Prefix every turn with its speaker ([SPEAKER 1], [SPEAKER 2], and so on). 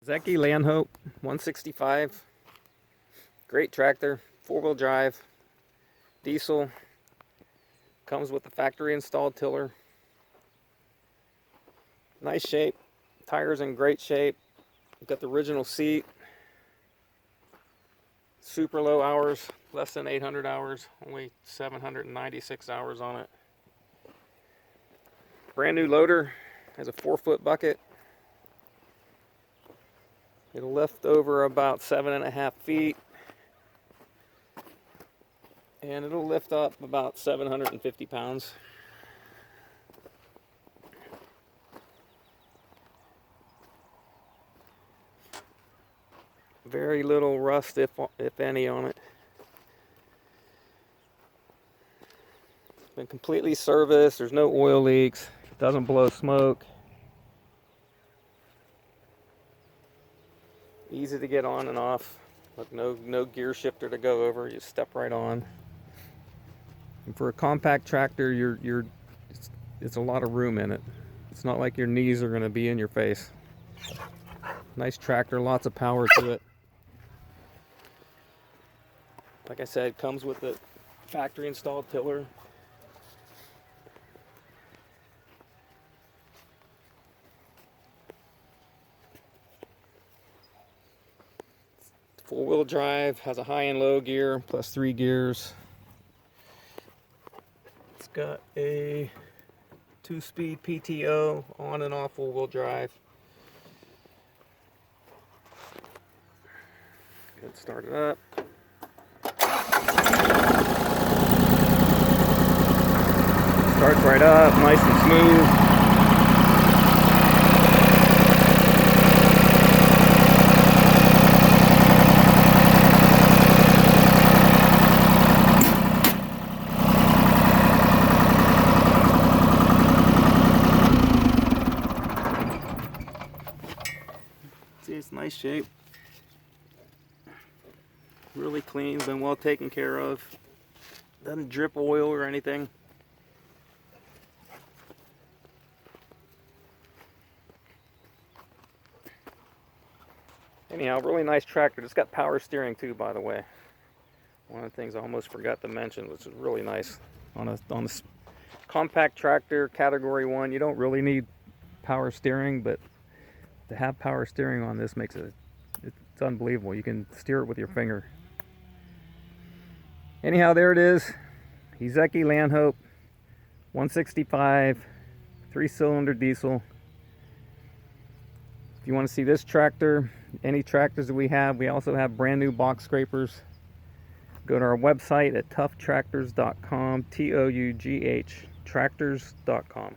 [SPEAKER 1] Iseki Landhope 165. Great tractor, 4-wheel drive, diesel. Comes with the factory installed tiller. Nice shape. Tires in great shape. Got the original seat. Super low hours, less than 800 hours, only 796 hours on it. Brand new loader, has a 4-foot bucket. It'll lift over about 7.5 feet. And it'll lift up about 750 pounds. Very little rust, if any, on it. Been completely serviced. There's no oil leaks. Doesn't blow smoke. Easy to get on and off. Look, no gear shifter to go over. You step right on. And for a compact tractor, it's a lot of room in it. It's not like your knees are going to be in your face. Nice tractor, lots of power to it. Like I said, comes with the factory installed tiller. Four-wheel drive, has a high and low gear, plus 3 gears. It's got a 2-speed PTO, on and off four-wheel drive. Get started up. Starts right up, nice and smooth. See, it's nice shape. Really clean, been well taken care of. Doesn't drip oil or anything. Anyhow, really nice tractor. It's got power steering too, by the way. One of the things I almost forgot to mention, which is really nice. On a compact tractor, category 1, you don't really need power steering, but to have power steering on this makes it's unbelievable. You can steer it with your finger. Anyhow, there it is. Iseki Landhope 165, 3-cylinder diesel. If you want to see this tractor, any tractors that we also have brand new box scrapers. Go to our website at ToughTractors.com, ToughTractors.com.